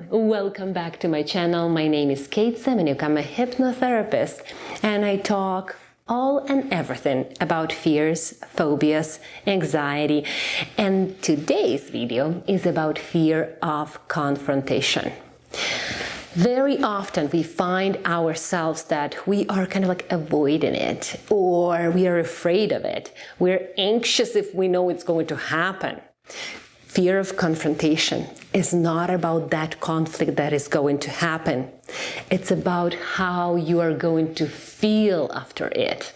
everyone, welcome back to my channel. My name is KateSemeniuk. I'm a hypnotherapist and I talk all and everything about fears, phobias, anxiety, and today's video is about fear of confrontation. Very often we find ourselves that we are kind of like avoiding it, or we are afraid of it. We're anxious if we know it's going to happen. Fear of confrontation is not about that conflict that is going to happen. It's about how you are going to feel after it.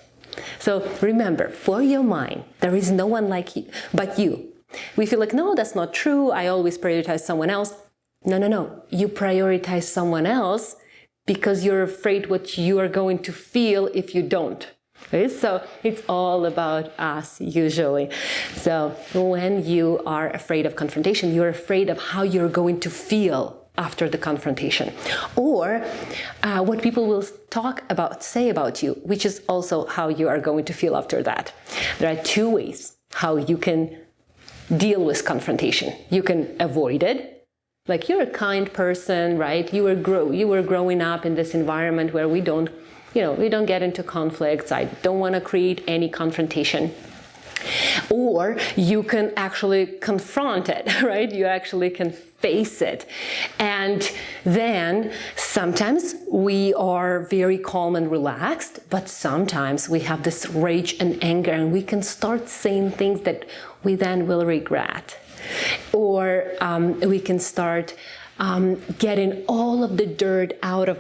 So remember, for your mind, there is no one like you but you. We feel like, no, that's not true. I always prioritize someone else. No. You prioritize someone else because you're afraid what you are going to feel if you don't. Okay? So it's all about us usually. So when you are afraid of confrontation, you're afraid of how you're going to feel after the confrontation, or what people will say about you, which is also how you are going to feel after that. There are two ways how you can deal with confrontation. You can avoid it. Like, you're a kind person, right? You were growing up in this environment where we don't get into conflicts. I don't want to create any confrontation. Or you can actually confront it, right? You actually can face it. And then sometimes we are very calm and relaxed, but sometimes we have this rage and anger and we can start saying things that we then will regret. Or we can start getting all of the dirt out of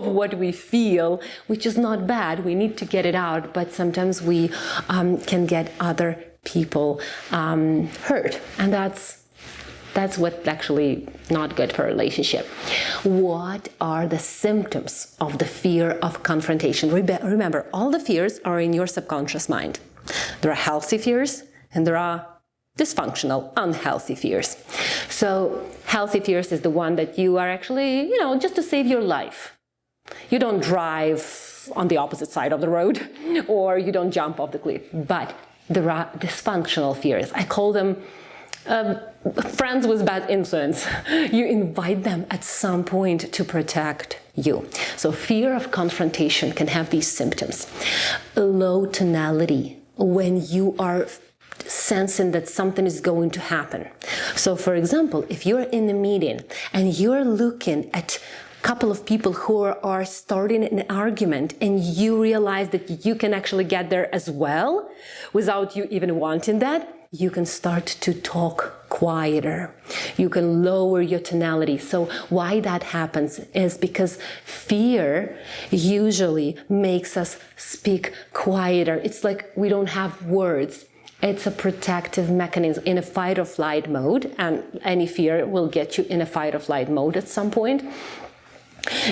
what we feel, which is not bad. We need to get it out, but sometimes we can get other people hurt, and that's what's actually not good for a relationship. What are the symptoms of the fear of confrontation? Remember, all the fears are in your subconscious mind. There are healthy fears and there are dysfunctional, unhealthy fears. So healthy fears is the one that you are actually, just to save your life. You don't drive on the opposite side of the road, or you don't jump off the cliff. But there are dysfunctional fears. I call them friends with bad influence. You invite them at some point to protect you. So fear of confrontation can have these symptoms. Low tonality, when you are sensing that something is going to happen. So for example, if you're in a meeting and you're looking at a couple of people who are starting an argument and you realize that you can actually get there as well without you even wanting that, you can start to talk quieter. You can lower your tonality. So why that happens is because fear usually makes us speak quieter. It's like we don't have words. It's a protective mechanism in a fight or flight mode, and any fear will get you in a fight or flight mode at some point.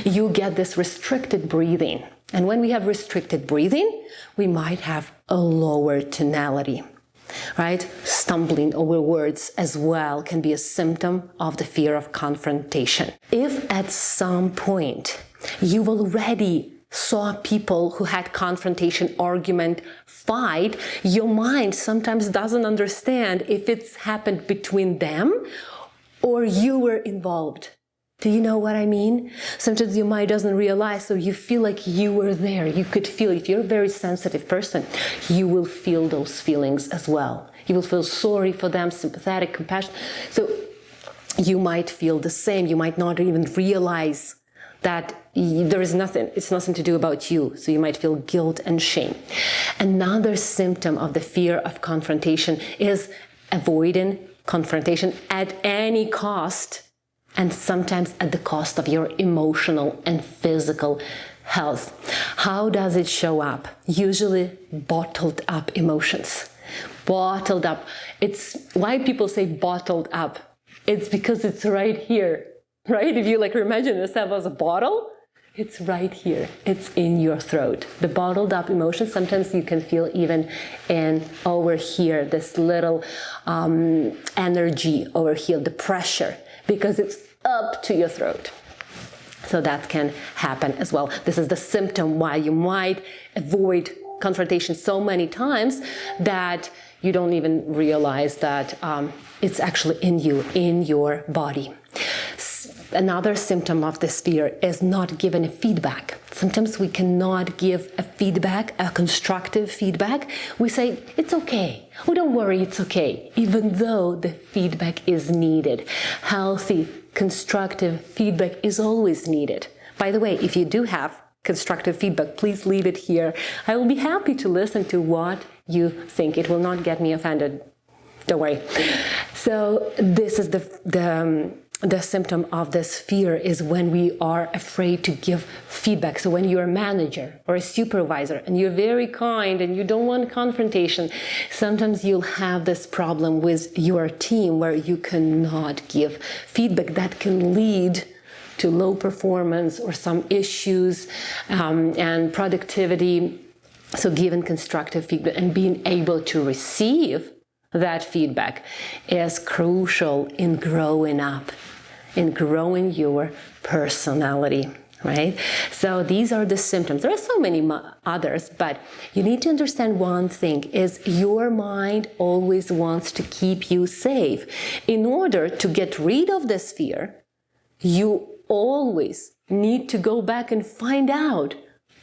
You get this restricted breathing. And when we have restricted breathing, we might have a lower tonality, right? Stumbling over words as well can be a symptom of the fear of confrontation. If at some point you've already saw people who had confrontation, argument, fight, your mind sometimes doesn't understand if it's happened between them or you were involved. Do you know what I mean? Sometimes your mind doesn't realize, so you feel like you were there. You could feel, if you're a very sensitive person, you will feel those feelings as well. You will feel sorry for them, sympathetic, compassion. So you might feel the same. You might not even realize that there is nothing, it's nothing to do about you. So you might feel guilt and shame. Another symptom of the fear of confrontation is avoiding confrontation at any cost, and sometimes at the cost of your emotional and physical health. How does it show up? Usually bottled up emotions. Bottled up. It's why people say bottled up. It's because it's right here. Right? If you imagine yourself as a bottle, it's right here. It's in your throat. The bottled up emotions, sometimes you can feel even over here, this little energy over here, the pressure, because it's up to your throat. So that can happen as well. This is the symptom why you might avoid confrontation so many times that you don't even realize that it's actually in you, in your body. Another symptom of this fear is not giving a feedback. Sometimes we cannot give a feedback, a constructive feedback. We say, it's okay. Oh, don't worry, it's okay. Even though the feedback is needed. Healthy, constructive feedback is always needed. By the way, if you do have constructive feedback, please leave it here. I will be happy to listen to what you think. It will not get me offended. Don't worry. So this is the symptom of this fear is when we are afraid to give feedback. So when you're a manager or a supervisor and you're very kind and you don't want confrontation, sometimes you'll have this problem with your team where you cannot give feedback that can lead to low performance or some issues and productivity. So giving constructive feedback and being able to receive that feedback is crucial in growing up, in growing your personality, right? So these are the symptoms. There are so many others, but you need to understand one thing is your mind always wants to keep you safe. In order to get rid of this fear, you always need to go back and find out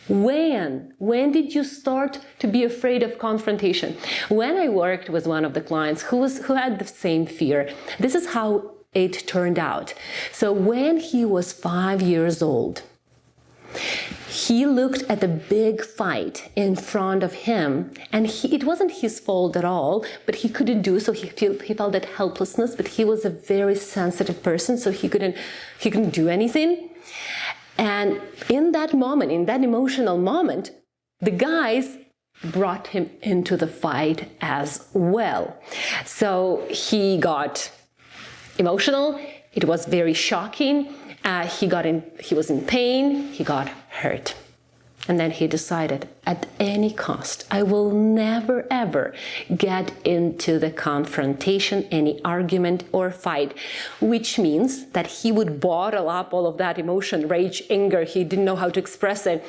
when did you start to be afraid of confrontation? When I worked with one of the clients who had the same fear, this is how it turned out. So when he was 5 years old, he looked at a big fight in front of him, and it wasn't his fault at all, but he couldn't do so. He felt that helplessness, but he was a very sensitive person, so he couldn't do anything. And in that moment, in that emotional moment, the guys brought him into the fight as well. So he got emotional. It was very shocking. He was in pain. He got hurt. And then he decided, at any cost, I will never ever get into the confrontation, any argument or fight, which means that he would bottle up all of that emotion, rage, anger. He didn't know how to express it.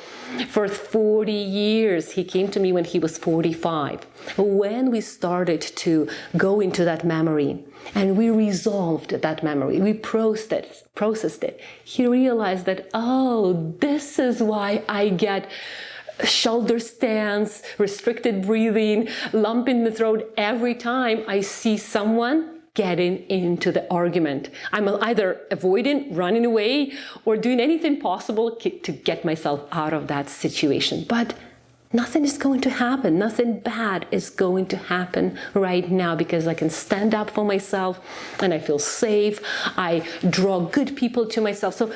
For 40 years, he came to me when he was 45. When we started to go into that memory and we resolved that memory, we processed it, he realized that, oh, this is why I get shoulder stance, restricted breathing, lump in the throat every time I see someone getting into the argument. I'm either avoiding, running away, or doing anything possible to get myself out of that situation. But nothing is going to happen. Nothing bad is going to happen right now because I can stand up for myself and I feel safe. I draw good people to myself. So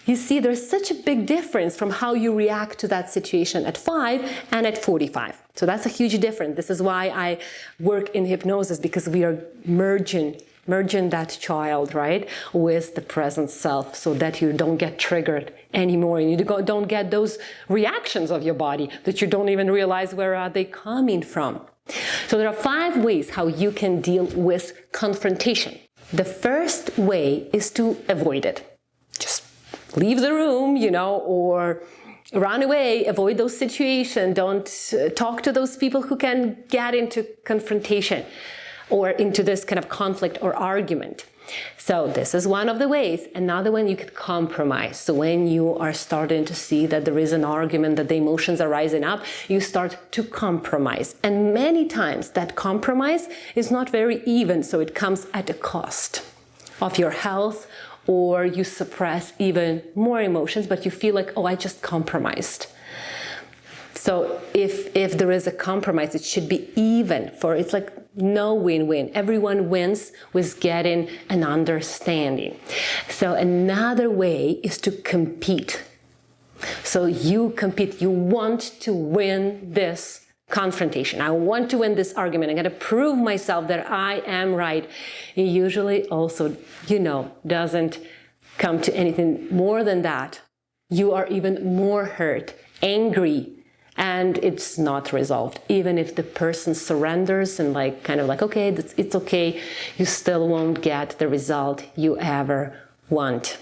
you see, there's such a big difference from how you react to that situation at 5 and at 45. So that's a huge difference. This is why I work in hypnosis, because we are merging that child, right, with the present self, so that you don't get triggered anymore and you don't get those reactions of your body that you don't even realize where are they coming from. So there are 5 ways how you can deal with confrontation. The first way is to avoid it. Just leave the room, or run away, avoid those situations. Don't talk to those people who can get into confrontation or into this kind of conflict or argument. So this is one of the ways. Another one, you could compromise. So when you are starting to see that there is an argument, that the emotions are rising up, you start to compromise. And many times that compromise is not very even, so it comes at a cost of your health, or you suppress even more emotions, but you feel like, oh, I just compromised. So if there is a compromise, it should be even. It's like no win-win. Everyone wins with getting an understanding. So another way is to compete. So you compete. You want to win this confrontation. I want to win this argument. I'm going to prove myself that I am right. It usually also, doesn't come to anything more than that. You are even more hurt, angry, and it's not resolved. Even if the person surrenders and okay, it's okay, you still won't get the result you ever want.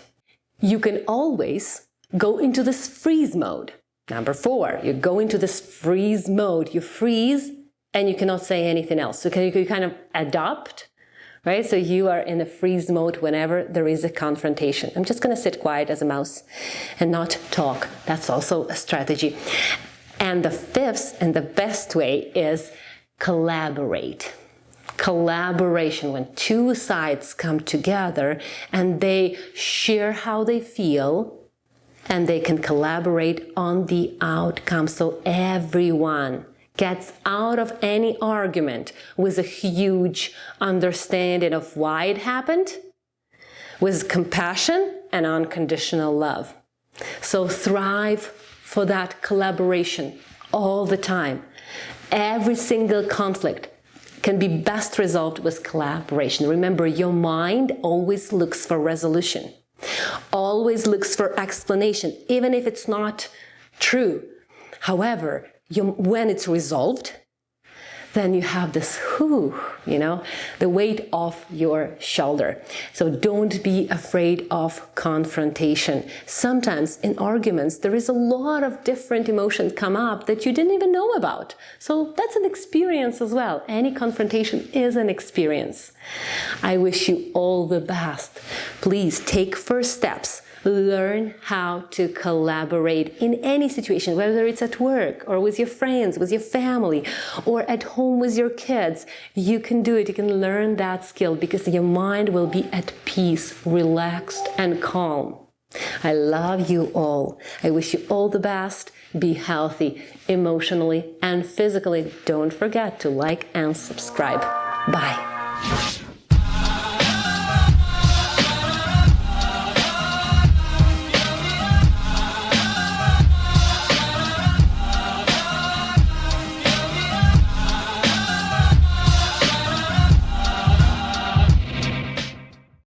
You can always go into this freeze mode. Number 4, you go into this freeze mode. You freeze and you cannot say anything else. So you kind of adapt right? So you are in a freeze mode whenever there is a confrontation. I'm just going to sit quiet as a mouse and not talk. That's also a strategy. And the fifth and the best way is collaborate. Collaboration, when two sides come together and they share how they feel and they can collaborate on the outcome. So everyone gets out of any argument with a huge understanding of why it happened, with compassion and unconditional love. So thrive for that collaboration all the time. Every single conflict can be best resolved with collaboration. Remember, your mind always looks for resolution, always looks for explanation, even if it's not true. However, when it's resolved, then you have this, the weight off your shoulder. So don't be afraid of confrontation. Sometimes in arguments, there is a lot of different emotions come up that you didn't even know about. So that's an experience as well. Any confrontation is an experience. I wish you all the best. Please take first steps. Learn how to collaborate in any situation, whether it's at work or with your friends, with your family, or at home with your kids. You can do it. You can learn that skill because your mind will be at peace, relaxed, and calm. I love you all. I wish you all the best. Be healthy emotionally and physically. Don't forget to like and subscribe. Bye.